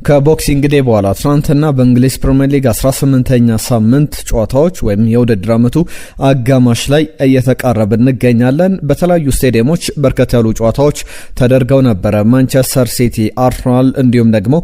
ከቦክሲንግ ዴይ በኋላ ትናንትና በእንግሊዝ ፕሪሚየር ሊግ 18ኛ ሳምንት ጨዋታዎች ወይም የውድድር ዓመቱ አጋማሽ ላይ እየተቃረብን እንገኛለን። በተለያዩ ስቴዲየሞች በርከት ያሉ ጨዋታዎች ተደርገው ነበረ። ማንቸስተር ሲቲ፣ አርሰናል እንዲሁም ደግሞ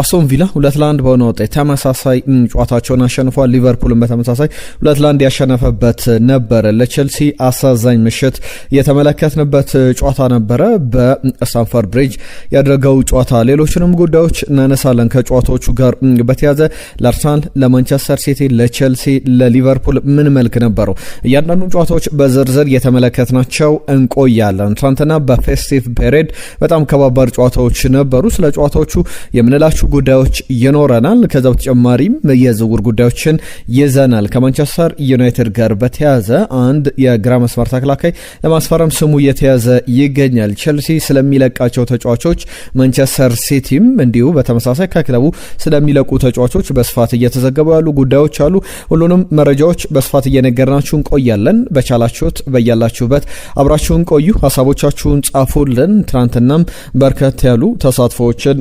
አስቶን ቪላ 2-1 በሆነ ውጤት ተመሳሳይ ጨዋታቸውን አሸንፏል። ሊቨርፑልን በተመሳሳይ 2-1 ያሸነፈበት ነበረ። ለቼልሲ አሳዛኝ ምሽት የተመለከትንበት ጨዋታ ነበረ በስታንፈርድ ብሪጅ ያደረገው ጨዋታ። ሌሎችንም ጉዳዮች እናነሳለን ከጨዋታዎቹ ጋር በተያያዘ ለአርሰናል፣ ለማንቸስተር ሲቲ፣ ለቼልሲ፣ ለሊቨርፑል ምን መልክ ነበረው እያንዳንዱ ጨዋታዎች በዝርዝር የተመለከትናቸው እንቆያለን። ትናንትና በፌስቲቭ ፔሬድ በጣም ከባባድ ጨዋታዎች ነበሩ። ስለ ጨዋታዎቹ የምንላችሁ ጉዳዮች ይኖረናል። ከዛ በተጨማሪም የዝውውር ጉዳዮችን ይዘናል። ከማንቸስተር ዩናይትድ ጋር በተያያዘ አንድ የግራ መስመር ተከላካይ ለማስፈረም ስሙ እየተያዘ ይገኛል። ቼልሲ ስለሚለቃቸው ተጫዋቾች፣ ማንቸስተር ሲቲም እንዲሁ በተመሳሳይ ከክለቡ ስለሚለቁ ተጫዋቾች በስፋት እየተዘገቡ ያሉ ጉዳዮች አሉ። ሁሉንም መረጃዎች በስፋት እየነገርናችሁ እንቆያለን። በቻላችሁት በያላችሁበት አብራችሁን ቆዩ። ሀሳቦቻችሁን ጻፉልን። ትናንትናም በርከት ያሉ ተሳትፎዎችን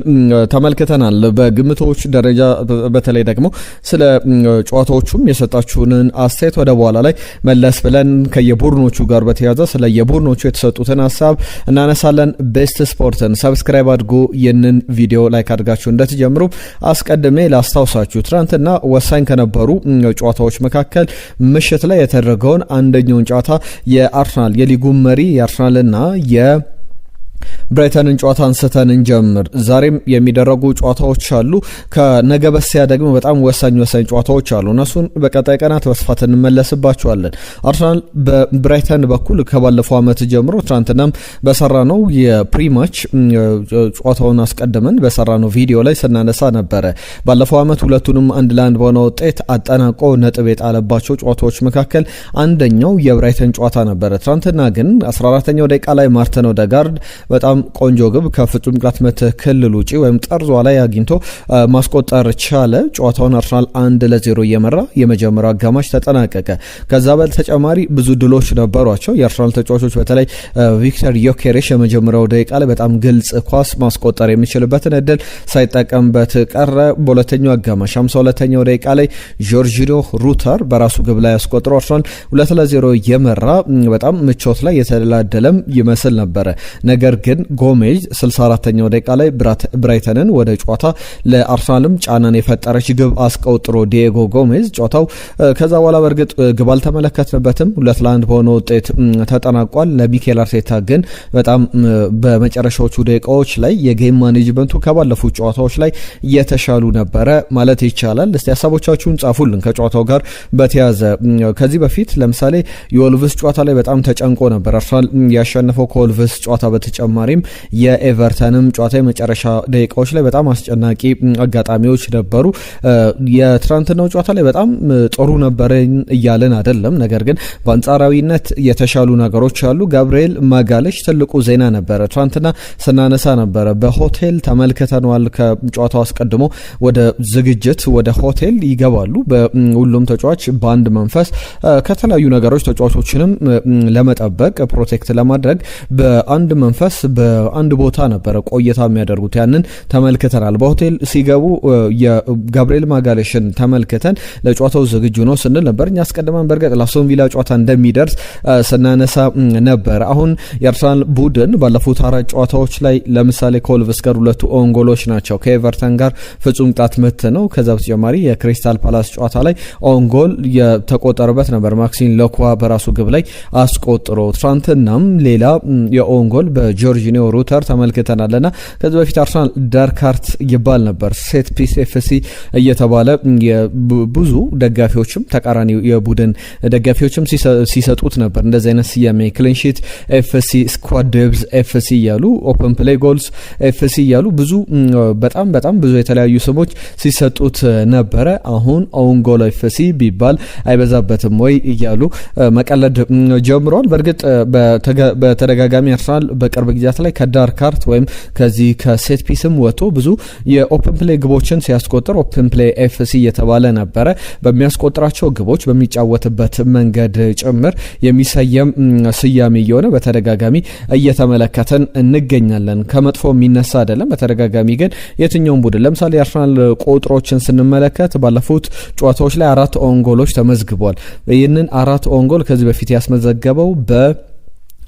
ተመልክተናል። በግምቶች ደረጃ በተለይ ደግሞ ስለ ጨዋታዎቹም የሰጣችሁንን አስተያየት ወደ በኋላ ላይ መለስ ብለን ከየቡድኖቹ ጋር በተያያዘ ስለ የቡድኖቹ የተሰጡትን ሀሳብ እናነሳለን። ቤስት ስፖርትን ሰብስክራይብ አድርጉ። ይህንን ቪዲዮ ላይክ አድርጋችሁ እንደተጀምሩ አስቀድሜ ላስታውሳችሁ። ትናንትና ወሳኝ ከነበሩ ጨዋታዎች መካከል ምሽት ላይ የተደረገውን አንደኛውን ጨዋታ የአርሰናል የሊጉ መሪ የአርሰናልና ብራይተንን ጨዋታ አንስተን እንጀምር። ዛሬም የሚደረጉ ጨዋታዎች አሉ። ከነገ በስቲያ ደግሞ በጣም ወሳኝ ጨዋታዎች አሉ። እነሱን በቀጣይ ቀናት በስፋት እንመለስባቸዋለን። አርሰናል በብራይተን በኩል ከባለፈው ዓመት ጀምሮ ትናንትናም በሰራነው የፕሪማች ጨዋታውን አስቀድመን በሰራነው ቪዲዮ ላይ ስናነሳ ነበረ። ባለፈው ዓመት ሁለቱንም 1-1 በሆነ ውጤት አጠናቆ ነጥብ የጣለባቸው ጨዋታዎች መካከል አንደኛው የብራይተን ጨዋታ ነበረ። ትናንትና ግን 14ኛው ደቂቃ ላይ ማርቲን ኦዴጋርድ በጣም ቆንጆ ግብ ከፍጹም ቅጣት ምት ክልል ውጪ ወይም ጠርዟ ላይ አግኝቶ ማስቆጠር ቻለ። ጨዋታውን አርሰናል 1-0 እየመራ የመጀመሪያው አጋማሽ ተጠናቀቀ። ከዛ በተጨማሪ ብዙ ድሎች ነበሯቸው የአርሰናል ተጫዋቾች። በተለይ ቪክተር ዮኬሬሽ የመጀመሪያው ደቂቃ ላይ በጣም ግልጽ ኳስ ማስቆጠር የሚችልበትን እድል ሳይጠቀምበት ቀረ። በሁለተኛው አጋማሽ 52ኛው ደቂቃ ላይ ጆርጂኖ ሩተር በራሱ ግብ ላይ ያስቆጥሮ አርሰናል 2-0 እየመራ በጣም ምቾት ላይ የተደላደለም ይመስል ነበረ። ነገር ግን ጎሜዝ 64ኛው ደቂቃ ላይ ብራይተንን ወደ ጨዋታ ለአርሰናልም ጫናን የፈጠረች ግብ አስቆጥሮ ዲዬጎ ጎሜዝ ጨዋታው ከዛ በኋላ በእርግጥ ግብ አልተመለከትንበትም 2-1 በሆነ ውጤት ተጠናቋል። ለሚኬል አርቴታ ግን በጣም በመጨረሻዎቹ ደቂቃዎች ላይ የጌም ማኔጅመንቱ ከባለፉት ጨዋታዎች ላይ የተሻሉ ነበረ ማለት ይቻላል። እስቲ ሀሳቦቻችሁን ጻፉልን ከጨዋታው ጋር በተያያዘ። ከዚህ በፊት ለምሳሌ የወልቭስ ጨዋታ ላይ በጣም ተጨንቆ ነበር አርሰናል ያሸነፈው ከወልቭስ ጨዋታ በተጨማሪም የኤቨርተንም ጨዋታ የመጨረሻ ደቂቃዎች ላይ በጣም አስጨናቂ አጋጣሚዎች ነበሩ። የትናንትናው ጨዋታ ላይ በጣም ጥሩ ነበር እያልን አይደለም፣ ነገር ግን በአንጻራዊነት የተሻሉ ነገሮች አሉ። ጋብርኤል ማጋሌሽ ትልቁ ዜና ነበረ። ትናንትና ስናነሳ ነበረ። በሆቴል ተመልክተነዋል። ከጨዋታው አስቀድሞ ወደ ዝግጅት ወደ ሆቴል ይገባሉ በሁሉም ተጫዋች በአንድ መንፈስ ከተለያዩ ነገሮች ተጫዋቾችንም ለመጠበቅ ፕሮቴክት ለማድረግ በአንድ መንፈስ በአንድ ቦታ ነበረ ቆይታ የሚያደርጉት። ያንን ተመልክተናል። በሆቴል ሲገቡ የጋብርኤል ማጋሌሽን ተመልክተን ለጨዋታው ዝግጁ ነው ስንል ነበር። እኛ አስቀድመን በርግጥ ለአስቶን ቪላ ጨዋታ እንደሚደርስ ስናነሳ ነበር። አሁን የአርሰናል ቡድን ባለፉት 4 ጨዋታዎች ላይ ለምሳሌ ከወልቭስ ጋር 2 ኦን ጎሎች ናቸው። ከኤቨርተን ጋር ፍጹም ቅጣት ምት ነው። ከዛ በተጨማሪ የክሪስታል ፓላስ ጨዋታ ላይ ኦን ጎል የተቆጠረበት ነበር። ማክሲም ለኳ በራሱ ግብ ላይ አስቆጥሮ ትናንትናም ሌላ የኦን ጎል በጆርጂኒዮ ሩተር ተመልክተናልና ከዚህ በፊት አርሰናል ዳርካርት ይባል ነበር ሴት ፒስ ኤፍሲ እየተባለ ብዙ ደጋፊዎችም ተቃራኒ የቡድን ደጋፊዎችም ሲሰጡት ነበር እንደዚህ አይነት ስያሜ። ክሊንሺት ኤፍሲ፣ ስኳድ ዴብዝ ኤፍሲ እያሉ ኦፕን ፕሌይ ጎልስ ኤፍሲ እያሉ ብዙ በጣም ብዙ የተለያዩ ስሞች ሲሰጡት ነበረ። አሁን ኦን ጎል ኤፍሲ ቢባል አይበዛበትም ወይ እያሉ መቀለድ ጀምረዋል። በእርግጥ በተደጋጋሚ አርሰናል በቅርብ ጊዜያት ላይ ከዳር ካርት ወይም ከዚህ ከሴት ፒስም ወጥቶ ብዙ የኦፕን ፕሌይ ግቦችን ሲያስቆጥር ኦፕን ፕሌይ ኤፍሲ የተባለ ነበረ። በሚያስቆጥራቸው ግቦች በሚጫወትበት መንገድ ጭምር የሚሰየም ስያሜ እየሆነ በተደጋጋሚ እየተመለከተን እንገኛለን። ከመጥፎ የሚነሳ አይደለም። በተደጋጋሚ ግን የትኛውም ቡድን ለምሳሌ አርሰናል ቁጥሮችን ስንመለከት ባለፉት ጨዋታዎች ላይ 4 ኦን ጎሎች ተመዝግቧል። ይህንን 4 ኦን ጎል ከዚህ በፊት ያስመዘገበው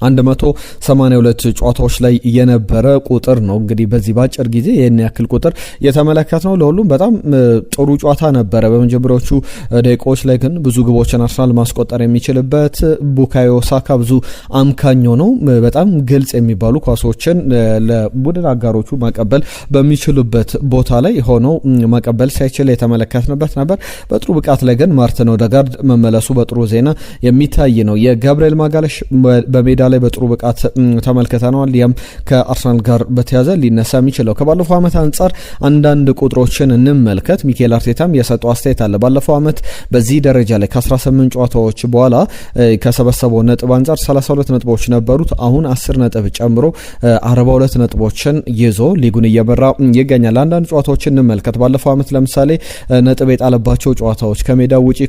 182 ጨዋታዎች ላይ የነበረ ቁጥር ነው። እንግዲህ በዚህ ባጭር ጊዜ ይሄን ያክል ቁጥር የተመለከትነው ለሁሉም በጣም ጥሩ ጨዋታ ነበረ። በመጀመሪያዎቹ ደቂቃዎች ላይ ግን ብዙ ግቦችን አርሰናል ማስቆጠር የሚችልበት ቡካዮ ሳካ ብዙ አምካኝ ነው በጣም ግልጽ የሚባሉ ኳሶችን ለቡድን አጋሮቹ ማቀበል በሚችሉበት ቦታ ላይ ሆነው ማቀበል ሳይችል የተመለከትንበት ነበር። በጥሩ ብቃት ላይ ግን ማርቲን ኦዴጋርድ መመለሱ በጥሩ ዜና የሚታይ ነው። የጋብሪኤል ማጋለሽ በሜዳ ላይ በጥሩ ብቃት ተመልክተናል። ያም ከአርሰናል ጋር በተያዘ ሊነሳ የሚችለው ከባለፈው ዓመት አንጻር አንዳንድ ቁጥሮችን እንመልከት። ሚኬል አርቴታም የሰጠው አስተያየት አለ። ባለፈው ዓመት በዚህ ደረጃ ላይ ከ18 ጨዋታዎች በኋላ ከሰበሰበው ነጥብ አንጻር 32 ነጥቦች ነበሩት። አሁን 10 ነጥብ ጨምሮ 42 ነጥቦችን ይዞ ሊጉን እየመራ ይገኛል። አንዳንድ ጨዋታዎችን እንመልከት። ባለፈው ዓመት ለምሳሌ ነጥብ የጣለባቸው ጨዋታዎች ከሜዳው ውጪ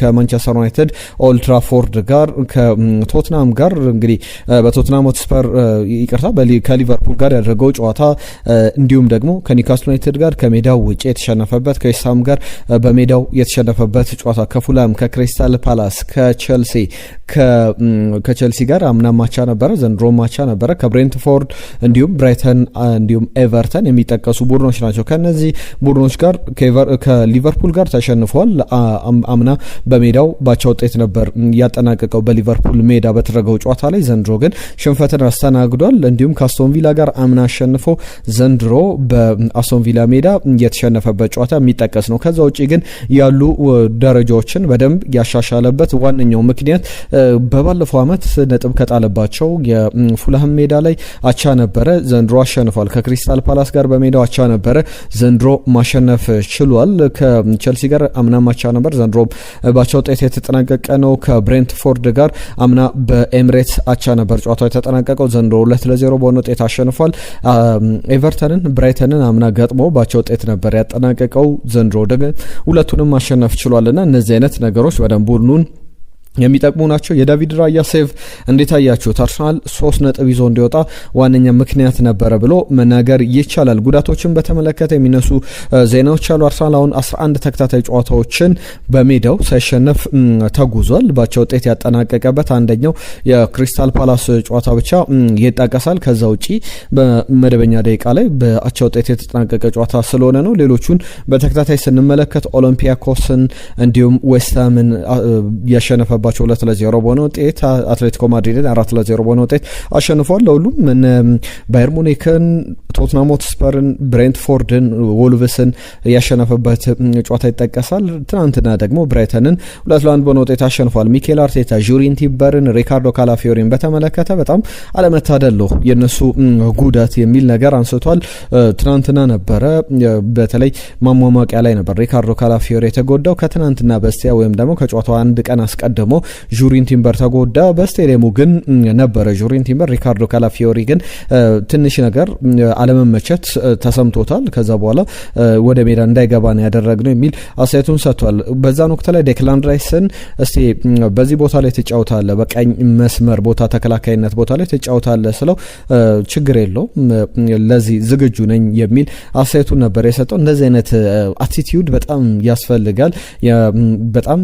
ከማንቸስተር ዩናይትድ ኦልድ ትራፎርድ ጋር ከቶትናም ጋር እንግዲህ በቶትናም ሆትስፐር ከሊቨርፑል ጋር ያደረገው ጨዋታ እንዲሁም ደግሞ ከኒውካስል ዩናይትድ ጋር ከሜዳው ውጪ የተሸነፈበት ከዌስትሃም ጋር በሜዳው የተሸነፈበት ጨዋታ ከፉላም ከክሪስታል ፓላስ ከቼልሲ ጋር አምና ማቻ ነበረ፣ ዘንድሮ ማቻ ነበረ፣ ከብሬንትፎርድ እንዲሁም ብራይተን እንዲሁም ኤቨርተን የሚጠቀሱ ቡድኖች ናቸው። ከነዚህ ቡድኖች ጋር ከሊቨርፑል ጋር ተሸንፏል። አምና በሜዳው ባቻ ውጤት ነበር ያጠናቀቀው በሊቨርፑል ሜዳ በተደረገው ጨዋታ ላይ። ዘንድሮ ግን ሽንፈትን አስተናግዷል። እንዲሁም ከአስቶን ቪላ ጋር አምና አሸንፎ ዘንድሮ በአስቶን ቪላ ሜዳ የተሸነፈበት ጨዋታ የሚጠቀስ ነው። ከዛ ውጪ ግን ያሉ ደረጃዎችን በደንብ ያሻሻለበት ዋነኛው ምክንያት በባለፈው ዓመት ነጥብ ከጣለባቸው የፉልሃም ሜዳ ላይ አቻ ነበረ፣ ዘንድሮ አሸንፏል። ከክሪስታል ፓላስ ጋር በሜዳው አቻ ነበረ፣ ዘንድሮ ማሸነፍ ችሏል። ከቼልሲ ጋር አምና አቻ ነበር፣ ዘንድሮ ባቻ ውጤት የተጠናቀቀ ነው። ከብሬንትፎርድ ጋር አምና በኤምሬትስ አቻ ነበር ጨዋታው የተጠናቀቀው፣ ዘንድሮ 2-0 በሆነ ውጤት አሸንፏል። ኤቨርተንን ብራይተንን አምና ገጥሞ ባቻ ውጤት ነበር ያጠናቀቀው፣ ዘንድሮ ደግሞ ሁለቱንም ማሸነፍ ችሏልና እነዚህ አይነት ነገሮች በደንብ ቡድኑን የሚጠቅሙ ናቸው። የዳቪድ ራያ ሴቭ እንዴት አያችሁት? አርሰናል 3 ነጥብ ይዞ እንዲወጣ ዋነኛ ምክንያት ነበረ ብሎ መናገር ይቻላል። ጉዳቶችን በተመለከተ የሚነሱ ዜናዎች አሉ። አርሰናል አሁን 11 ተከታታይ ጨዋታዎችን በሜዳው ሳይሸነፍ ተጉዟል። ባቻ ውጤት ያጠናቀቀበት አንደኛው የክሪስታል ፓላስ ጨዋታ ብቻ ይጠቀሳል። ከዛ ውጪ በመደበኛ ደቂቃ ላይ በአቻ ውጤት የተጠናቀቀ ጨዋታ ስለሆነ ነው። ሌሎቹን በተከታታይ ስንመለከት ኦሎምፒያኮስን እንዲሁም ዌስትሃምን ያሸነፈ ባቸው 2-0 በሆነ ውጤት አትሌቲኮ ማድሪድን 4-0 በሆነ ውጤት አሸንፏል። ለሁሉም ባየር ሙኒክን፣ ቶትናም ሆትስፐርን፣ ብሬንትፎርድን፣ ወልቭስን ያሸነፈበት ጨዋታ ይጠቀሳል። ትናንትና ደግሞ ብራይተንን 2-1 በሆነ ውጤት አሸንፏል። ሚኬል አርቴታ ጁሪን ቲምበርን፣ ሪካርዶ ካላፊዮሪን በተመለከተ በጣም አለመታደል ነው የነሱ ጉዳት የሚል ነገር አንስቷል። ትናንትና ነበረ በተለይ ማሟሟቂያ ላይ ነበር ሪካርዶ ካላፊዮሪ የተጎዳው። ከትናንትና በስቲያ ወይም ደግሞ ከጨዋታው አንድ ቀን አስቀድሞ ጁሪን ቲምበር ተጎዳ። በስቴዲየሙ ግን ነበረ ጁሪን ቲምበር። ሪካርዶ ካላፊዮሪ ግን ትንሽ ነገር አለመመቸት ተሰምቶታል። ከዛ በኋላ ወደ ሜዳ እንዳይገባ ነው ያደረግነው የሚል አስተያየቱን ሰጥቷል። በዛን ወቅት ላይ ዴክላን ራይስን እስቲ በዚህ ቦታ ላይ ትጫወታለህ፣ በቀኝ መስመር ቦታ ተከላካይነት ቦታ ላይ ትጫወታለህ ስለው ችግር የለውም ለዚህ ዝግጁ ነኝ የሚል አስተያየቱን ነበር የሰጠው። እንደዚህ አይነት አቲቲዩድ በጣም ያስፈልጋል። በጣም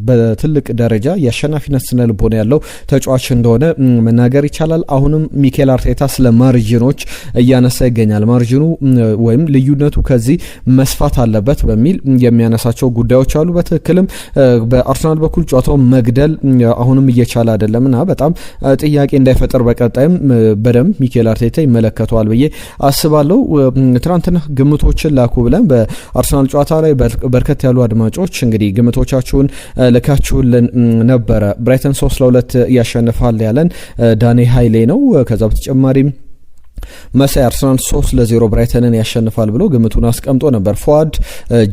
በትልቅ ደረጃ የአሸናፊነት ስነ ልቦና ያለው ተጫዋች እንደሆነ መናገር ይቻላል። አሁንም ሚኬል አርቴታ ስለ ማርጂኖች እያነሳ ይገኛል። ማርጂኑ ወይም ልዩነቱ ከዚህ መስፋት አለበት በሚል የሚያነሳቸው ጉዳዮች አሉ። በትክክልም በአርሰናል በኩል ጨዋታው መግደል አሁንም እየቻለ አይደለምና በጣም ጥያቄ እንዳይፈጠር በቀጣይም በደንብ ሚኬል አርቴታ ይመለከተዋል ብዬ አስባለሁ። ትናንትና ግምቶችን ላኩ ብለን በአርሰናል ጨዋታ ላይ በርከት ያሉ አድማጮች እንግዲህ ግምቶቻችሁን ልካችሁልን ነበረ። ብራይተን 3-2 ያሸንፋል ያለን ዳኔ ኃይሌ ነው። ከዛ በተጨማሪም መሳይ አርሰናል 3-0 ብራይተንን ያሸንፋል ብሎ ግምቱን አስቀምጦ ነበር። ፉአድ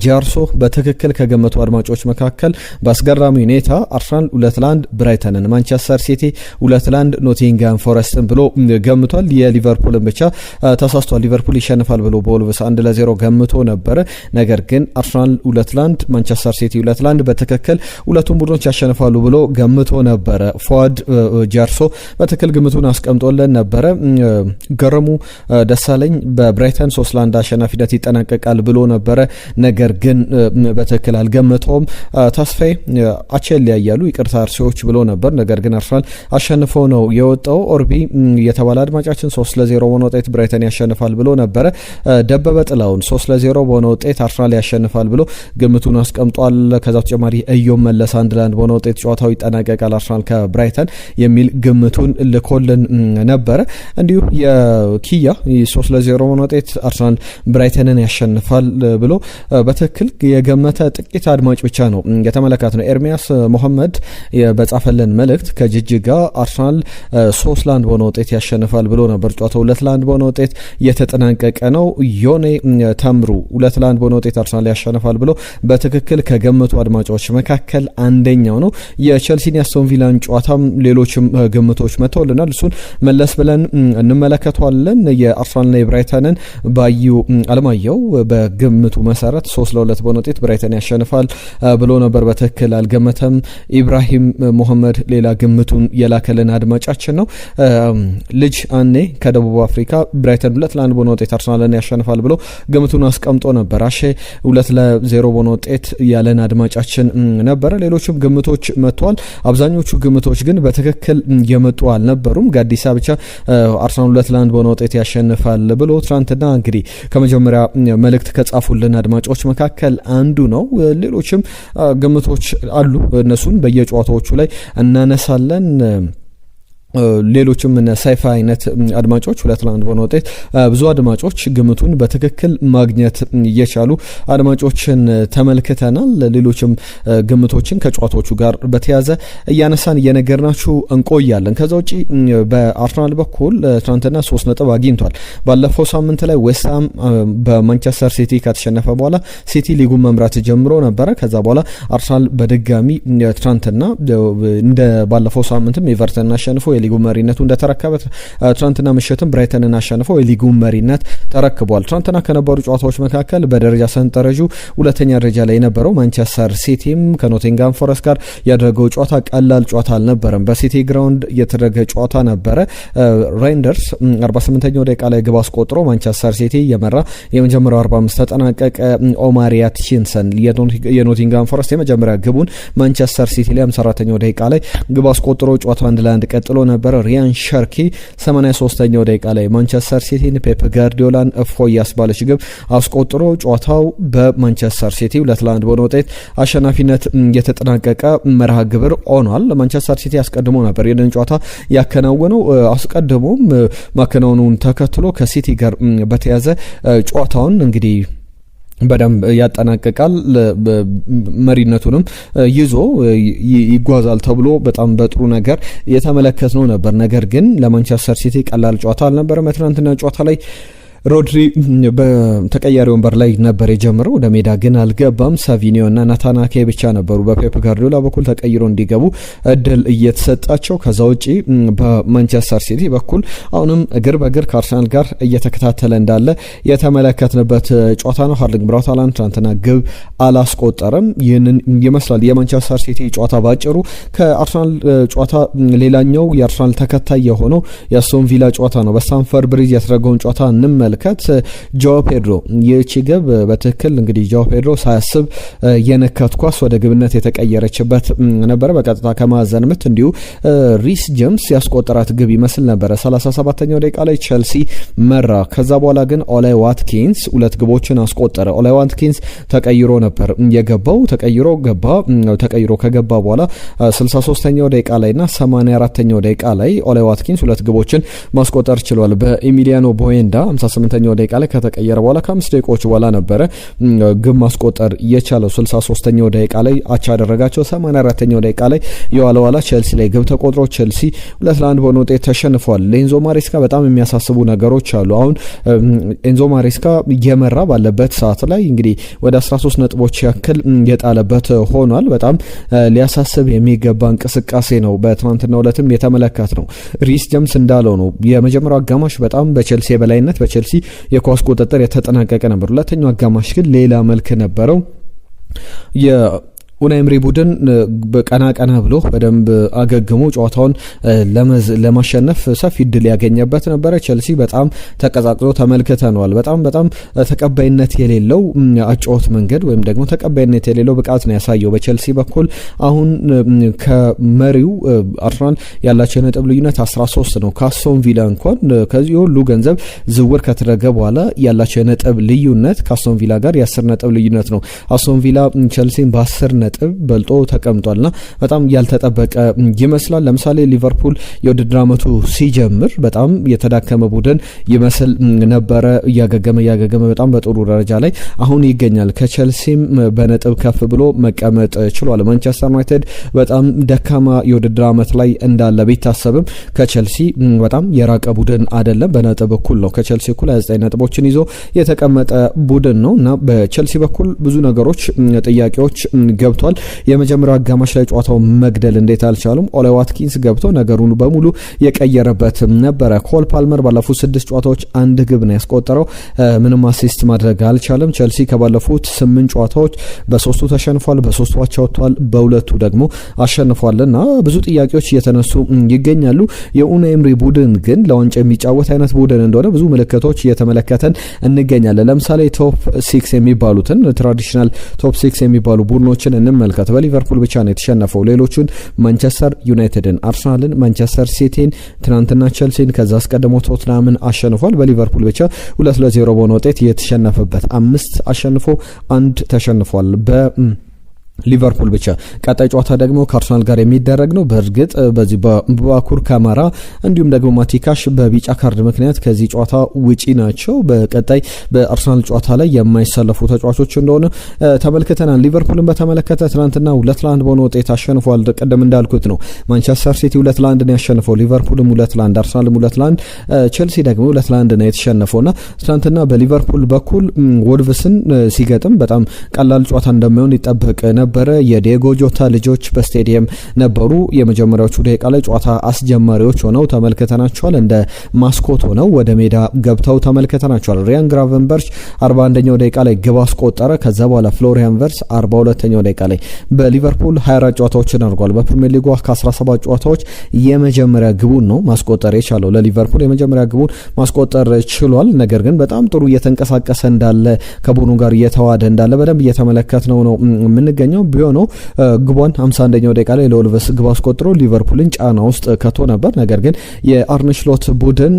ጃርሶ በትክክል ከገመቱ አድማጮች መካከል በአስገራሚ ሁኔታ አርሰናል 2-1 ብራይተንን፣ ማንቸስተር ሲቲ 2-1 ኖቲንጋም ፎረስትን ብሎ ገምቷል። የሊቨርፑልን ብቻ ተሳስቷል። ሊቨርፑል ይሸንፋል ብሎ በወልቭስ 1-0 ገምቶ ነበር። ነገር ግን አርሰናል 2-1 ማንቸስተር ሲቲ 2-1 በትክክል ሁለቱም ቡድኖች ያሸንፋሉ ብሎ ገምቶ ነበረ። ፉአድ ጃርሶ በትክክል ግምቱን አስቀምጦለን ነበረ። ገረሙ ደሳለኝ በብራይተን 3-1 አሸናፊነት ይጠናቀቃል ብሎ ነበረ። ነገር ግን በትክክል አልገመተውም። ተስፋዬ አቸል ያያሉ ይቅርታ አርሲዎች ብሎ ነበር። ነገር ግን አርሰናል አሸንፎ ነው የወጣው። ኦርቢ የተባለ አድማጫችን 3-0 በሆነ ውጤት ብራይተን ያሸንፋል ብሎ ነበረ። ደበበ ጥላውን 3-0 በሆነ ውጤት አርሰናል ያሸንፋል ብሎ ግምቱን አስቀምጧል። ከዛ ተጨማሪ እዮም መለስ 1-1 በሆነ ውጤት ጨዋታው ይጠናቀቃል አርሰናል ከብራይተን የሚል ግምቱን ልኮልን ነበረ። እንዲሁ ኪያ 3-0 በሆነ ውጤት አርሰናል ብራይተንን ያሸንፋል ብሎ በትክክል የገመተ ጥቂት አድማጭ ብቻ ነው የተመለከት ነው። ኤርሚያስ መሐመድ በጻፈልን መልእክት ከጅጅጋ አርሰናል 3-1 በሆነ ውጤት ያሸንፋል ብሎ ነበር። ጨዋታው 2-1 በሆነ ውጤት የተጠናቀቀ ነው። ዮኔ ተምሩ 2-1 በሆነ ውጤት አርሰናል ያሸንፋል ብሎ በትክክል ከገመቱ አድማጮች መካከል አንደኛው ነው። የቼልሲን ያስቶን ቪላን ጨዋታም ሌሎችም ግምቶች መተውልናል። እሱን መለስ ብለን እንመለከተዋለን። የአርሰናልና የብራይተንን ባዩ አለማየሁ በግምቱ መሰረት 3-2 በሆነ ውጤት ብራይተን ያሸንፋል ብሎ ነበር። በትክክል አልገመተም። ኢብራሂም መሐመድ ሌላ ግምቱን የላከልን አድማጫችን ነው። ልጅ አኔ ከደቡብ አፍሪካ ብራይተን 2-1 በሆነ ውጤት አርሰናልን ያሸንፋል ብሎ ግምቱን አስቀምጦ ነበር። አሼ 2-0 በሆነ ውጤት ያለን አድማጫችን ነበረ። ሌሎችም ግምቶች መጥተዋል። አብዛኞቹ ግምቶች ግን በትክክል የመጡ አልነበሩም። ጋዲሳ ብቻ አርሰናል 2-1 በሆነ ውጤት ያሸንፋል ብሎ ትናንትና እንግዲህ ከመጀመሪያ መልእክት ከጻፉልን አድማጮች መካከል አንዱ ነው። ሌሎችም ግምቶች አሉ። እነሱን በየጨዋታዎቹ ላይ እናነሳለን። ሌሎችም ሰይፋ አይነት አድማጮች 2-1 በሆነ ውጤት ብዙ አድማጮች ግምቱን በትክክል ማግኘት እየቻሉ አድማጮችን ተመልክተናል። ሌሎችም ግምቶችን ከጨዋታዎቹ ጋር በተያዘ እያነሳን እየነገርናችሁ እንቆያለን። ከዛ ውጪ በአርሰናል በኩል ትናንትና 3 ነጥብ አግኝቷል። ባለፈው ሳምንት ላይ ዌስትሃም በማንቸስተር ሲቲ ከተሸነፈ በኋላ ሲቲ ሊጉን መምራት ጀምሮ ነበረ። ከዛ በኋላ አርሰናል በድጋሚ ትናንትና እንደ ባለፈው ሳምንትም ኤቨርተን አሸንፎ የሊጉ መሪነቱ እንደተረከበ ትናንትና ምሽትም ብራይተንን አሸንፈው የሊጉ መሪነት ተረክቧል። ትናንትና ከነበሩ ጨዋታዎች መካከል በደረጃ ሰንጠረዡ ሁለተኛ ደረጃ ላይ የነበረው ማንቸስተር ሲቲም ከኖቲንጋም ፎረስት ጋር ያደረገው ጨዋታ ቀላል ጨዋታ አልነበረም። በሲቲ ግራውንድ የተደረገ ጨዋታ ነበረ። ራይንደርስ 48ኛው ደቂቃ ላይ ግብ አስቆጥሮ ማንቸስተር ሲቲ የመራ የመጀመሪያው 45 ተጠናቀቀ። ኦማር ያትኪንሰን የኖቲንጋም ፎረስት የመጀመሪያ ግቡን ማንቸስተር ሲቲ ላይ 54ኛው ደቂቃ ላይ ግብ አስቆጥሮ ጨዋታው 1-1 ቀጥሎ ነበረ። ሪያን ሸርኪ 83ኛው ደቂቃ ላይ ማንቸስተር ሲቲን ፔፕ ጋርዲዮላን እፎይ ያስባለች ግብ አስቆጥሮ ጨዋታው በማንቸስተር ሲቲ 2-1 በሆነ ውጤት አሸናፊነት የተጠናቀቀ መርሃ ግብር ሆኗል። ማንቸስተር ሲቲ አስቀድሞ ነበር ይህንን ጨዋታ ያከናወነው። አስቀድሞም ማከናወኑን ተከትሎ ከሲቲ ጋር በተያዘ ጨዋታውን እንግዲህ በደንብ ያጠናቀቃል። መሪነቱንም ይዞ ይጓዛል ተብሎ በጣም በጥሩ ነገር የተመለከትነው ነበር። ነገር ግን ለማንቸስተር ሲቲ ቀላል ጨዋታ አልነበረም። ትናንትና ጨዋታ ላይ ሮድሪ በተቀያሪ ወንበር ላይ ነበር የጀመረው። ወደ ሜዳ ግን አልገባም። ሳቪኒዮ እና ናታናኬ ብቻ ነበሩ በፔፕ ጋርዲዮላ በኩል ተቀይሮ እንዲገቡ እድል እየተሰጣቸው። ከዛ ውጪ በማንቸስተር ሲቲ በኩል አሁንም እግር በእግር ከአርሰናል ጋር እየተከታተለ እንዳለ የተመለከትንበት ጨዋታ ነው። ሃርሊንግ ብራውት ሃላንድ ትናንትና ግብ አላስቆጠረም። ይህንን ይመስላል የማንቸስተር ሲቲ ጨዋታ ባጭሩ። ከአርሰናል ጨዋታ ሌላኛው የአርሰናል ተከታይ የሆነው የአስቶን ቪላ ጨዋታ ነው። በስታንፈርድ ብሪጅ የተደረገውን ጨዋታ እንመልከት። ጆ ፔድሮ ይህቺ ግብ በትክክል እንግዲህ ጆ ፔድሮ ሳያስብ የነካት ኳስ ወደ ግብነት የተቀየረችበት ነበረ። በቀጥታ ከማዕዘን ምት እንዲሁ ሪስ ጄምስ ያስቆጠራት ግብ ይመስል ነበረ። 37ኛው ደቂቃ ላይ ቼልሲ መራ። ከዛ በኋላ ግን ኦላይ ዋትኪንስ 2 ግቦችን አስቆጠረ። ኦላይ ዋትኪንስ ተቀይሮ ነበር የገባው። ተቀይሮ ከገባ በኋላ 63ኛው ደቂቃ ላይና 84ኛው ደቂቃ ላይ ኦላይ ዋትኪንስ 2 ግቦችን ማስቆጠር ችሏል። በኤሚሊያኖ ቦዌንዳ 68ኛው ደቂቃ ላይ ከተቀየረ በኋላ ከ5 ደቂቃዎች በኋላ ነበረ ግብ ማስቆጠር የቻለው። 63ኛው ደቂቃ ላይ አቻ ያደረጋቸው። 84ኛው ደቂቃ ላይ የዋላ ቼልሲ ላይ ግብ ተቆጥሮ ቼልሲ 2-1 በሆነ ውጤት ተሸንፏል። ለኤንዞ ማሬስካ በጣም የሚያሳስቡ ነገሮች አሉ። አሁን ኤንዞ ማሬስካ እየመራ ባለበት ሰዓት ላይ እንግዲህ ወደ 13 ነጥቦች ያክል የጣለበት ሆኗል። በጣም ሊያሳስብ የሚገባ እንቅስቃሴ ነው በትናንትናው ዕለትም የተመለከት ነው። ሪስ ጀምስ እንዳለው ነው የመጀመሪያው አጋማሽ በጣም በቼልሲ የበላይነት በቼልሲ የኳስ ቁጥጥር የተጠናቀቀ ነበር። ሁለተኛው አጋማሽ ግን ሌላ መልክ ነበረው። ኡናይ ኤምሪ ቡድን ቀና ብሎ በደንብ አገግሞ ጨዋታውን ለማሸነፍ ሰፊ እድል ያገኘበት ነበረ። ቼልሲ በጣም ተቀዛቅዞ ተመልክተነዋል። በጣም ተቀባይነት የሌለው አጨዋወት መንገድ ወይም ደግሞ ተቀባይነት የሌለው ብቃት ነው ያሳየው በቼልሲ በኩል። አሁን ከመሪው አርሰናል ያላቸው የነጥብ ልዩነት 13 ነው። ከአስቶን ቪላ እንኳን ከዚህ ሁሉ ገንዘብ ዝውውር ከተደረገ በኋላ ያላቸው የነጥብ ልዩነት ከአስቶን ቪላ ጋር የ10 ነጥብ ልዩነት ነው። አስቶን ቪላ ቼልሲን በ10 ነጥብ በልጦ ተቀምጧልና በጣም ያልተጠበቀ ይመስላል። ለምሳሌ ሊቨርፑል የውድድር ዓመቱ ሲጀምር በጣም የተዳከመ ቡድን ይመስል ነበረ። እያገገመ በጣም በጥሩ ደረጃ ላይ አሁን ይገኛል። ከቼልሲም በነጥብ ከፍ ብሎ መቀመጥ ችሏል። ማንቸስተር ዩናይትድ በጣም ደካማ የውድድር ዓመት ላይ እንዳለ ቢታሰብም ከቼልሲ በጣም የራቀ ቡድን አይደለም። በነጥብ እኩል ነው። ከቼልሲ እኩል 29 ነጥቦችን ይዞ የተቀመጠ ቡድን ነው እና በቼልሲ በኩል ብዙ ነገሮች ጥያቄዎች ገብቷል። የመጀመሪያው አጋማሽ ላይ ጨዋታው መግደል እንዴት አልቻሉም? ኦሌ ዋትኪንስ ገብቶ ነገሩን በሙሉ የቀየረበት ነበረ። ኮል ፓልመር ባለፉት 6 ጨዋታዎች 1 ግብ ነው ያስቆጠረው። ምንም አሲስት ማድረግ አልቻለም። ቼልሲ ከባለፉት 8 ጨዋታዎች በ3ቱ ተሸንፏል፣ በ3ቱ አቻ ወጥቷል፣ በ2ቱ ደግሞ አሸንፏልና ብዙ ጥያቄዎች እየተነሱ ይገኛሉ። የኡናይ ኤምሪ ቡድን ግን ለዋንጫ የሚጫወት አይነት ቡድን እንደሆነ ብዙ ምልክቶች እየተመለከተን እንገኛለን። ለምሳሌ ቶፕ 6 የሚባሉትን ትራዲሽናል ቶፕ 6 የሚባሉ ቡድኖችን እንመልከት። በሊቨርፑል ብቻ ነው የተሸነፈው። ሌሎቹን ማንቸስተር ዩናይትድን፣ አርሰናልን፣ ማንቸስተር ሲቲን፣ ትናንትና ቼልሲን ከዛ አስቀድሞ ቶትናምን አሸንፏል። በሊቨርፑል ብቻ 2-0 በሆነ ውጤት የተሸነፈበት 5 አሸንፎ 1 ተሸንፏል ሊቨርፑል ብቻ። ቀጣይ ጨዋታ ደግሞ ከአርሰናል ጋር የሚደረግ ነው። በእርግጥ በዚህ በቡባኩር ካማራ እንዲሁም ደግሞ ማቲካሽ በቢጫ ካርድ ምክንያት ከዚህ ጨዋታ ውጪ ናቸው። በቀጣይ በአርሰናል ጨዋታ ላይ የማይሰለፉ ተጫዋቾች እንደሆነ ተመልክተናል። ሊቨርፑልን በተመለከተ ትናንትና 2-1 በሆነ ውጤት አሸንፏል። ቀደም እንዳልኩት ነው ማንቸስተር ሲቲ 2-1 ነው ያሸነፈው፣ ሊቨርፑልም 2-1፣ አርሰናልም 2-1፣ ቼልሲ ደግሞ 2-1 ነው የተሸነፈውና ትናንትና በሊቨርፑል በኩል ወልቭስን ሲገጥም በጣም ቀላል ጨዋታ እንደማይሆን ይጠበቅ ነበረ። የዲየጎ ጆታ ልጆች በስቴዲየም ነበሩ። የመጀመሪያዎቹ ደቂቃ ላይ ጨዋታ አስጀማሪዎች ሆነው ተመልክተናቸዋል። እንደ ማስኮት ሆነው ወደ ሜዳ ገብተው ተመልክተናቸዋል። ሪያን ግራቨንበርች 41ኛው ደቂቃ ላይ ግብ አስቆጠረ። ከዛ በኋላ ፍሎሪያን ቨርስ 42ኛው ደቂቃ ላይ በሊቨርፑል 24 ጨዋታዎችን አድርጓል። በፕሪሚየር ሊጉ ከ17 ጨዋታዎች የመጀመሪያ ግቡን ነው ማስቆጠር የቻለው። ለሊቨርፑል የመጀመሪያ ግቡን ማስቆጠር ችሏል። ነገር ግን በጣም ጥሩ እየተንቀሳቀሰ እንዳለ ከቡድኑ ጋር እየተዋደ እንዳለ በደንብ እየተመለከትነው ነው የምንገኘው። ቢሆነው ግቧን 51ኛው ደቂቃ ላይ ለወልቭስ ግብ አስቆጥሮ ሊቨርፑልን ጫና ውስጥ ከቶ ነበር። ነገር ግን የአርነ ስሎት ቡድን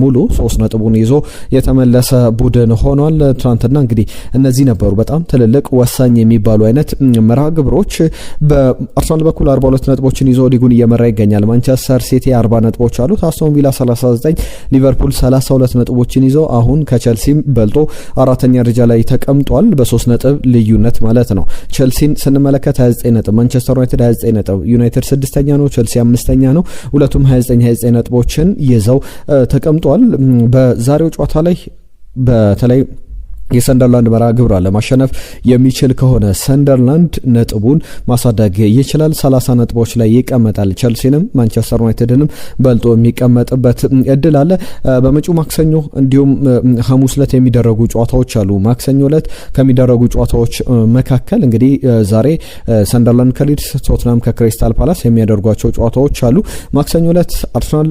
ሙሉ 3 ነጥቡን ይዞ የተመለሰ ቡድን ሆኗል። ትናንትና እንግዲህ እነዚህ ነበሩ በጣም ትልልቅ ወሳኝ የሚባሉ አይነት መርሃ ግብሮች። በአርሰናል በኩል 42 ነጥቦችን ይዞ ሊጉን እየመራ ይገኛል። ማንቸስተር ሲቲ 40 ነጥቦች አሉት። አስቶን ቪላ 39፣ ሊቨርፑል 32 ነጥቦችን ይዞ አሁን ከቼልሲም በልጦ 4ኛ ደረጃ ላይ ተቀምጧል በ3 ነጥብ ልዩነት ማለት ነው። ቼልሲን ስንመለከት 29 ነጥብ፣ ማንቸስተር ዩናይትድ 29 ነጥብ፣ ዩናይትድ 6ኛ ነው፣ ቼልሲ 5ኛ ነው። ሁለቱም 29 ነጥቦችን ይዘው ተቀምጧል። በዛሬው ጨዋታ ላይ በተለይ የሰንደርላንድ መርሃ ግብር ለማሸነፍ የሚችል ከሆነ ሰንደርላንድ ነጥቡን ማሳደግ ይችላል። 30 ነጥቦች ላይ ይቀመጣል። ቼልሲንም ማንቸስተር ዩናይትድንም በልጦ የሚቀመጥበት እድል አለ። በመጪው ማክሰኞ እንዲሁም ሐሙስ ዕለት የሚደረጉ ጨዋታዎች አሉ። ማክሰኞ ዕለት ከሚደረጉ ጨዋታዎች መካከል እንግዲህ ዛሬ ሰንደርላንድ ከሊድስ፣ ቶትናም ከክሪስታል ፓላስ የሚያደርጓቸው ጨዋታዎች አሉ። ማክሰኞ ዕለት አርሰናል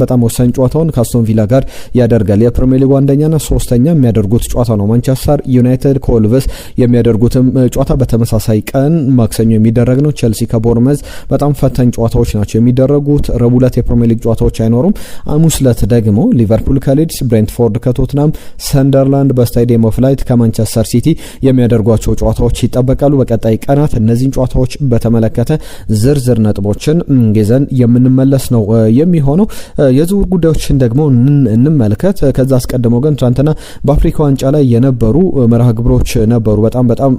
በጣም ወሳኝ ጨዋታውን ከአስቶን ቪላ ጋር ያደርጋል። የፕሪሚየር ሊጉ አንደኛና 3ኛ የሚያደርጉት ጨዋታ ነው። ማንቸስተር ዩናይትድ ከወልቭስ የሚያደርጉትም ጨዋታ በተመሳሳይ ቀን ማክሰኞ የሚደረግ ነው። ቸልሲ ከቦርመዝ በጣም ፈታኝ ጨዋታዎች ናቸው የሚደረጉት። ረቡዕ ዕለት የፕሪሚየር ሊግ ጨዋታዎች አይኖሩም። ሐሙስ ዕለት ደግሞ ሊቨርፑል ከሊድስ፣ ብሬንትፎርድ ከቶትናም፣ ሰንደርላንድ በስታዲየም ኦፍ ላይት ከማንቸስተር ሲቲ የሚያደርጓቸው ጨዋታዎች ይጠበቃሉ። በቀጣይ ቀናት እነዚህን ጨዋታዎች በተመለከተ ዝርዝር ነጥቦችን ይዘን የምንመለስ ነው የሚሆነው። የዝውውር ጉዳዮችን ደግሞ እንመልከት። ከዛ አስቀድሞ ግን ትናንትና በአፍሪካ ዋንጫ ላይ የነበሩ መርሃ ግብሮች ነበሩ። በጣም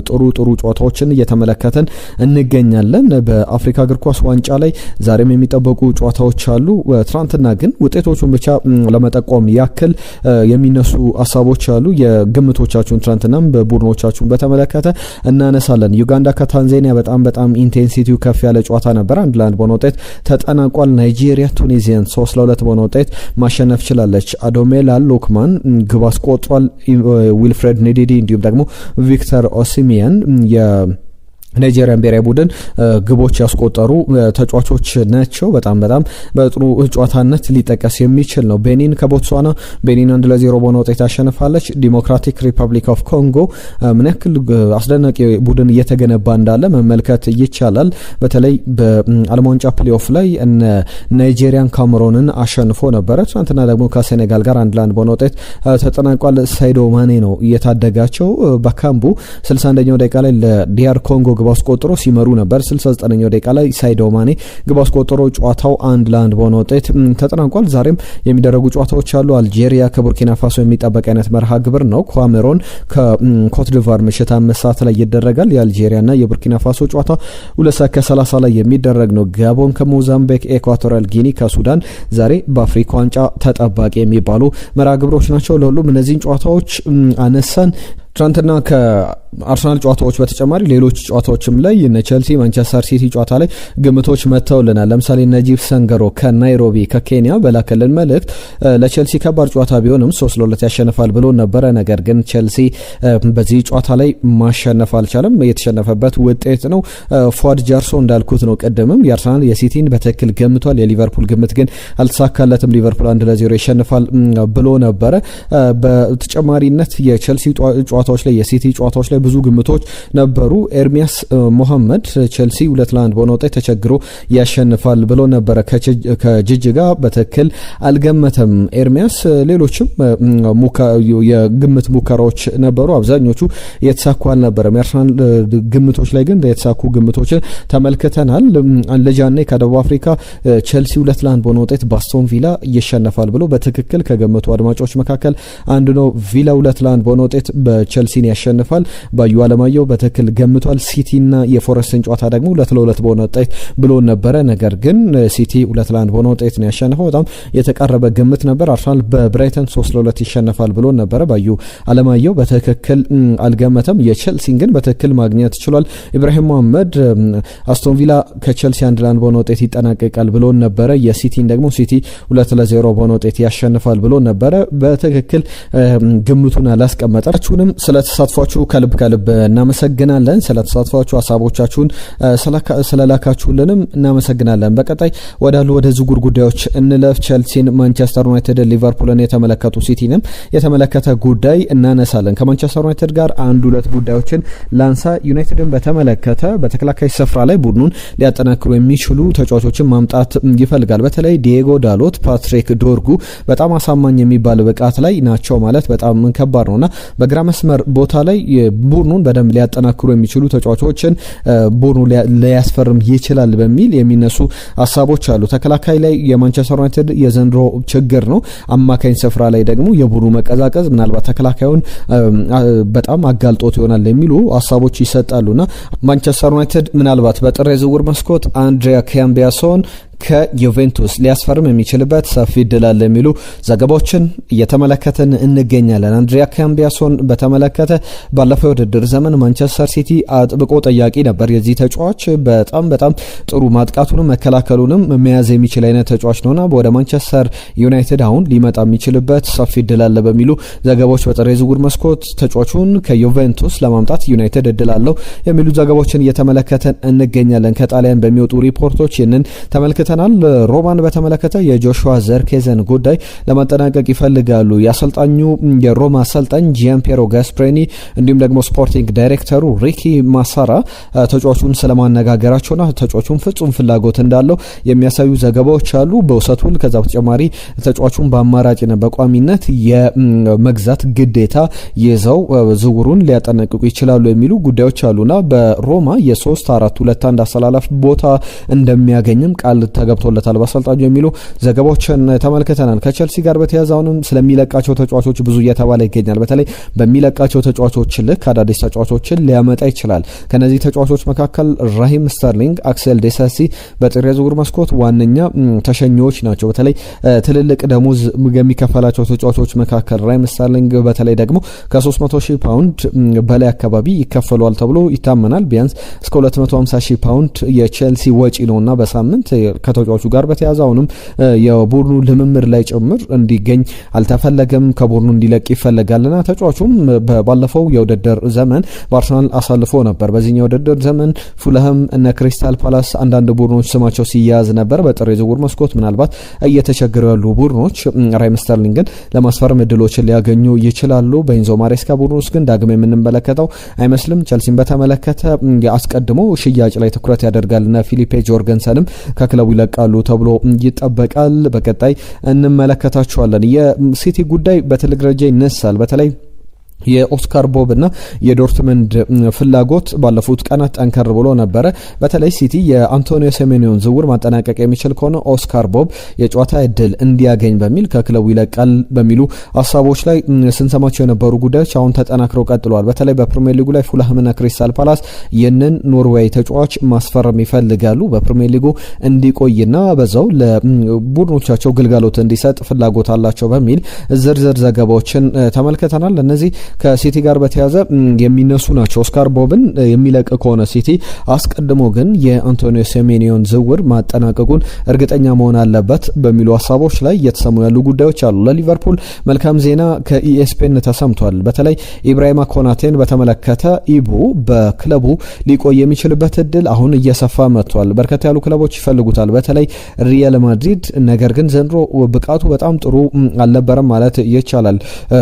ጥሩ ጨዋታዎችን እየተመለከተን እንገኛለን። በአፍሪካ እግር ኳስ ዋንጫ ላይ ዛሬም የሚጠበቁ ጨዋታዎች አሉ። ትናንትና ግን ውጤቶቹን ብቻ ለመጠቆም ያክል የሚነሱ ሀሳቦች አሉ። የግምቶቻችሁን ትናንትናም በቡድኖቻችሁን በተመለከተ እናነሳለን። ዩጋንዳ ከታንዛኒያ በጣም ኢንቴንሲቲው ከፍ ያለ ጨዋታ ነበር። 1-1 በሆነ ውጤት ተጠናቋል። ናይጄሪያ ቱኒዚያን 3-2 በሆነ ውጤት ማሸነፍ ችላለች። አዶሜላ ሎክማን ግብ አስቆጥሯል። ዊልፍሬድ ኒዲዲ እንዲሁም ደግሞ ቪክተር ኦሲሚያን ናይጄሪያን ብሔራዊ ቡድን ግቦች ያስቆጠሩ ተጫዋቾች ናቸው። በጣም በጥሩ ጨዋታነት ሊጠቀስ የሚችል ነው። ቤኒን ከቦትስዋና ቤኒን 1-0 በሆነ ውጤት አሸንፋለች። ዲሞክራቲክ ሪፐብሊክ ኦፍ ኮንጎ ምን ያክል አስደናቂ ቡድን እየተገነባ እንዳለ መመልከት ይቻላል። በተለይ በዓለም ዋንጫ ፕሌኦፍ ላይ ናይጄሪያን ካሜሮንን አሸንፎ ነበረ። ትናንትና ደግሞ ከሴኔጋል ጋር 1-1 በሆነ ውጤት ተጠናቋል። ሳይዶ ማኔ ነው እየታደጋቸው። በካምቡ 61ኛው ደቂቃ ላይ ለዲአር ኮንጎ ግብ አስቆጥሮ ሲመሩ ነበር። 69ኛው ደቂቃ ላይ ሳይዶ ማኔ ግብ አስቆጥሮ ጨዋታው 1-1 በሆነ ውጤት ተጠናቋል። ዛሬም የሚደረጉ ጨዋታዎች አሉ። አልጄሪያ ከቡርኪና ፋሶ የሚጠበቅ አይነት መርሃ ግብር ነው። ካሜሮን ከኮት ዲቫር ምሽት 5 ሰዓት ላይ ይደረጋል። የአልጄሪያና የቡርኪና ፋሶ ጨዋታ 2:30 ላይ የሚደረግ ነው። ጋቦን ከሞዛምቢክ፣ ኢኳቶሪያል ጊኒ ከሱዳን ዛሬ በአፍሪካ ዋንጫ ተጠባቂ የሚባሉ መርሃ ግብሮች ናቸው። ለሁሉም እነዚህን ጨዋታዎች አነሳን። ትናንትና ከአርሰናል ጨዋታዎች በተጨማሪ ሌሎች ጨዋታዎችም ላይ እነ ቸልሲ ማንቸስተር ሲቲ ጨዋታ ላይ ግምቶች መጥተውልናል። ለምሳሌ ነጂብ ሰንገሮ ከናይሮቢ ከኬንያ በላከልን መልእክት ለቸልሲ ከባድ ጨዋታ ቢሆንም 3-2 ያሸንፋል ብሎ ነበረ። ነገር ግን ቸልሲ በዚህ ጨዋታ ላይ ማሸነፍ አልቻለም። የተሸነፈበት ውጤት ነው። ፏድ ጃርሶ እንዳልኩት ነው ቅድምም የአርሰናል የሲቲን በትክክል ገምቷል። የሊቨርፑል ግምት ግን አልተሳካለትም። ሊቨርፑል 1-0 ይሸንፋል ብሎ ነበረ። በተጨማሪነት የቸልሲ ጨዋታዎች ላይ የሲቲ ጨዋታዎች ላይ ብዙ ግምቶች ነበሩ። ኤርሚያስ ሞሐመድ ቸልሲ 2-1 በሆነ ውጤት ተቸግሮ ያሸንፋል ብሎ ነበረ። ከጅጅጋ በትክክል አልገመተም ኤርሚያስ። ሌሎችም የግምት ሙከራዎች ነበሩ። አብዛኞቹ የተሳኩ አልነበረም። የአርሰናል ግምቶች ላይ ግን የተሳኩ ግምቶችን ተመልክተናል። ለጃኔ ከደቡብ አፍሪካ ቸልሲ 2-1 በሆነ ውጤት ባስቶን ቪላ ይሸነፋል ብሎ በትክክል ከገመቱ አድማጮች መካከል አንዱ ነው። ቪላ 2-1 በሆነ ውጤት ቸልሲን ያሸንፋል። ባዩ አለማየሁ በትክክል ገምቷል። ሲቲና የፎረስትን ጨዋታ ደግሞ 2-2 በሆነ ውጤት ብሎ ነበረ። ነገር ግን ሲቲ 2-1 በሆነ ውጤት ነው ያሸነፈው። በጣም የተቃረበ ግምት ነበር። አርሰናል በብራይተን 3-2 ይሸነፋል ብሎ ነበረ። ባዩ አለማየሁ በትክክል አልገመተም። የቸልሲን ግን በትክክል ማግኘት ችሏል። ኢብራሂም መሐመድ አስቶን ቪላ ከቸልሲ 1-1 በሆነ ውጤት ይጠናቀቃል ብሎ ነበረ። የሲቲን ደግሞ ሲቲ 2-0 በሆነ ውጤት ያሸንፋል ብሎ ነበረ። በትክክል ግምቱን አላስቀመጣችሁንም። ስለተሳትፏችሁ ከልብ እናመሰግናለን። ስለተሳትፏችሁ ሀሳቦቻችሁን ስለላካችሁልንም እናመሰግናለን። በቀጣይ ወደ ዝውውር ጉዳዮች እንለፍ። ቸልሲን፣ ማንቸስተር ዩናይትድ፣ ሊቨርፑልን የተመለከቱ ሲቲንም የተመለከተ ጉዳይ እናነሳለን። ከማንቸስተር ዩናይትድ ጋር 1-2 ጉዳዮችን ላንሳ። ዩናይትድን በተመለከተ በተከላካይ ስፍራ ላይ ቡድኑን ሊያጠናክሩ የሚችሉ ተጫዋቾችን ማምጣት ይፈልጋል። በተለይ ዲየጎ ዳሎት፣ ፓትሪክ ዶርጉ በጣም አሳማኝ የሚባል ብቃት ላይ ናቸው ማለት በጣም ከባድ ነውና በግራ መስመር ቦታ ላይ ቡድኑን በደንብ ሊያጠናክሩ የሚችሉ ተጫዋቾችን ቡድኑ ሊያስፈርም ይችላል በሚል የሚነሱ ሀሳቦች አሉ። ተከላካይ ላይ የማንቸስተር ዩናይትድ የዘንድሮ ችግር ነው። አማካኝ ስፍራ ላይ ደግሞ የቡድኑ መቀዛቀዝ ምናልባት ተከላካዩን በጣም አጋልጦት ይሆናል የሚሉ ሀሳቦች ይሰጣሉና ማንቸስተር ዩናይትድ ምናልባት በጥር የዝውውር መስኮት አንድሪያ ካምቢያሶን ከዩቬንቱስ ሊያስፈርም የሚችልበት ሰፊ እድል አለ የሚሉ ዘገባዎችን እየተመለከተን እንገኛለን። አንድሪያ ካምቢያሶን በተመለከተ ባለፈው የውድድር ዘመን ማንቸስተር ሲቲ አጥብቆ ጠያቂ ነበር። የዚህ ተጫዋች በጣም ጥሩ ማጥቃቱንም መከላከሉንም መያዝ የሚችል አይነት ተጫዋች ነውና ወደ ማንቸስተር ዩናይትድ አሁን ሊመጣ የሚችልበት ሰፊ እድል አለ በሚሉ ዘገባዎች በጥር የዝውውር መስኮት ተጫዋቹን ከዩቬንቱስ ለማምጣት ዩናይትድ እድል አለው የሚሉ ዘገባዎችን እየተመለከተን እንገኛለን። ከጣሊያን በሚወጡ ሪፖርቶች ይህንን ተመልክተን ተመልክተናል። ሮማን በተመለከተ የጆሹዋ ዘርኬዘን ጉዳይ ለማጠናቀቅ ይፈልጋሉ። የአሰልጣኙ የሮማ አሰልጣኝ ጂያምፔሮ ጋስፕሬኒ እንዲሁም ደግሞ ስፖርቲንግ ዳይሬክተሩ ሪኪ ማሳራ ተጫዋቹን ስለማነጋገራቸውና ተጫዋቹን ፍጹም ፍላጎት እንዳለው የሚያሳዩ ዘገባዎች አሉ። በውሰት ውል ከዛ በተጨማሪ ተጫዋቹን በአማራጭና በቋሚነት የመግዛት ግዴታ ይዘው ዝውውሩን ሊያጠናቅቁ ይችላሉ የሚሉ ጉዳዮች አሉና በሮማ የ3-4-2-1 አሰላለፍ ቦታ እንደሚያገኝም ቃል ተገብቶለታል በአሰልጣኙ የሚሉ ዘገባዎችን ተመልክተናል። ከቸልሲ ጋር በተያያዘ አሁንም ስለሚለቃቸው ተጫዋቾች ብዙ እየተባለ ይገኛል። በተለይ በሚለቃቸው ተጫዋቾች ልክ አዳዲስ ተጫዋቾችን ሊያመጣ ይችላል። ከነዚህ ተጫዋቾች መካከል ራሂም ስተርሊንግ፣ አክሴል ዴሳሲ በጥር የዝውውር መስኮት ዋነኛ ተሸኚዎች ናቸው። በተለይ ትልልቅ ደሞዝ የሚከፈላቸው ተጫዋቾች መካከል ራሂም ስተርሊንግ በተለይ ደግሞ ከ300,000 ፓውንድ በላይ አካባቢ ይከፈሏል ተብሎ ይታመናል። ቢያንስ እስከ 250,000 ፓውንድ የቼልሲ ወጪ ነውና በሳምንት ከተጫዋቹ ጋር በተያያዘ አሁንም የቡድኑ ልምምድ ላይ ጭምር እንዲገኝ አልተፈለገም። ከቡድኑ እንዲለቅ ይፈለጋልና ተጫዋቹም ባለፈው የውድድር ዘመን በአርሰናል አሳልፎ ነበር። በዚህኛው የውድድር ዘመን ፉልሃም እና ክሪስታል ፓላስ አንዳንድ ቡድኖች ስማቸው ሲያያዝ ነበር። በጥር የዝውውር መስኮት ምናልባት እየተቸገሩ ያሉ ቡድኖች ራሂም ስተርሊንግን ለማስፈረም እድሎችን ሊያገኙ ይችላሉ። በኢንዞ ማሬስካ ቡድን ውስጥ ግን ዳግም የምንመለከተው አይመስልም። ቸልሲን በተመለከተ አስቀድሞ ሽያጭ ላይ ትኩረት ያደርጋልና ፊሊፔ ጆርገንሰንም ከክለቡ ይለቃሉ ተብሎ ይጠበቃል። በቀጣይ እንመለከታቸዋለን። የሲቲ ጉዳይ በትልቅ ደረጃ ይነሳል። በተለይ የኦስካር ቦብ እና የዶርትመንድ ፍላጎት ባለፉት ቀናት ጠንከር ብሎ ነበረ። በተለይ ሲቲ የአንቶኒዮ ሴሜኒዮን ዝውውር ማጠናቀቅ የሚችል ከሆነ ኦስካር ቦብ የጨዋታ እድል እንዲያገኝ በሚል ከክለቡ ይለቃል በሚሉ ሀሳቦች ላይ ስንሰማቸው የነበሩ ጉዳዮች አሁን ተጠናክረው ቀጥለዋል። በተለይ በፕሪሚየር ሊጉ ላይ ፉልሃምና ክሪስታል ፓላስ ይህንን ኖርዌይ ተጫዋች ማስፈረም ይፈልጋሉ። በፕሪሚየር ሊጉ እንዲቆይና በዛው ለቡድኖቻቸው ግልጋሎት እንዲሰጥ ፍላጎት አላቸው በሚል ዝርዝር ዘገባዎችን ተመልክተናል። እነዚህ ከሲቲ ጋር በተያያዘ የሚነሱ ናቸው። ኦስካር ቦብን የሚለቅ ከሆነ ሲቲ አስቀድሞ ግን የአንቶኒዮ ሴሜኒዮን ዝውውር ማጠናቀቁን እርግጠኛ መሆን አለበት በሚሉ ሀሳቦች ላይ እየተሰሙ ያሉ ጉዳዮች አሉ። ለሊቨርፑል መልካም ዜና ከኢኤስፒኤን ተሰምቷል። በተለይ ኢብራሂማ ኮናቴን በተመለከተ ኢቡ በክለቡ ሊቆይ የሚችልበት እድል አሁን እየሰፋ መጥቷል። በርከት ያሉ ክለቦች ይፈልጉታል። በተለይ ሪያል ማድሪድ። ነገር ግን ዘንድሮ ብቃቱ በጣም ጥሩ አልነበረም ማለት ይቻላል።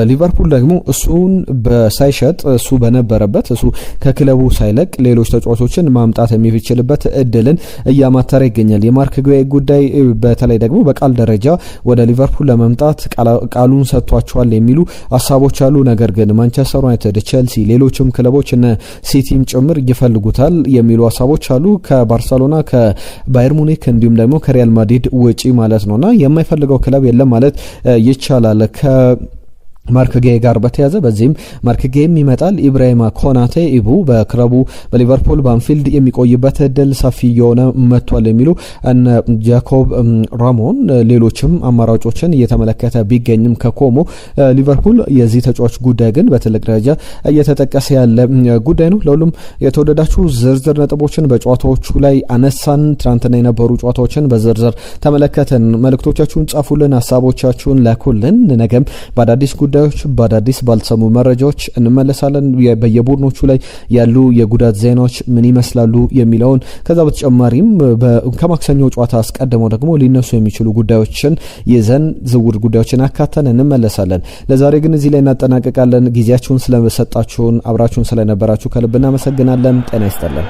ሊቨርፑል ደግሞ እሱን ሳይሸጥ እሱ በነበረበት እሱ ከክለቡ ሳይለቅ ሌሎች ተጫዋቾችን ማምጣት የሚችልበት እድልን እያማተረ ይገኛል። የማርክ ጉዌ ጉዳይ በተለይ ደግሞ በቃል ደረጃ ወደ ሊቨርፑል ለመምጣት ቃሉን ሰጥቷቸዋል የሚሉ ሀሳቦች አሉ። ነገር ግን ማንቸስተር ዩናይትድ፣ ቼልሲ፣ ሌሎችም ክለቦች እነ ሲቲም ጭምር ይፈልጉታል የሚሉ ሀሳቦች አሉ። ከባርሰሎና፣ ከባየር ሙኒክ እንዲሁም ደግሞ ከሪያል ማድሪድ ውጪ ማለት ነውና የማይፈልገው ክለብ የለም ማለት ይቻላል። ማርክ ጌ ጋር በተያዘ በዚህም ማርክ ጌም ይመጣል። ኢብራሂማ ኮናቴ ኢቡ በክለቡ በሊቨርፑል በአንፊልድ የሚቆይበት እድል ሰፊ የሆነ መጥቷል የሚሉ እነ ጃኮብ ራሞን ሌሎችም አማራጮችን እየተመለከተ ቢገኝም ከኮሞ ሊቨርፑል የዚህ ተጫዋች ጉዳይ ግን በትልቅ ደረጃ እየተጠቀሰ ያለ ጉዳይ ነው። ለሁሉም የተወደዳችሁ ዝርዝር ነጥቦችን በጨዋታዎቹ ላይ አነሳን። ትናንትና የነበሩ ጨዋታዎችን በዝርዝር ተመለከተን። መልእክቶቻችሁን ጻፉልን፣ ሀሳቦቻችሁን ላኩልን። ነገም በአዳዲስ ጉዳዮች በአዳዲስ ባልሰሙ መረጃዎች እንመለሳለን። በየቡድኖቹ ላይ ያሉ የጉዳት ዜናዎች ምን ይመስላሉ የሚለውን ከዛ በተጨማሪም ከማክሰኞ ጨዋታ አስቀድመው ደግሞ ሊነሱ የሚችሉ ጉዳዮችን ይዘን ዝውውር ጉዳዮችን አካተን እንመለሳለን። ለዛሬ ግን እዚህ ላይ እናጠናቀቃለን። ጊዜያችሁን ስለሰጣችሁን አብራችሁን ስለነበራችሁ ከልብ እናመሰግናለን። ጤና ይስጥልን።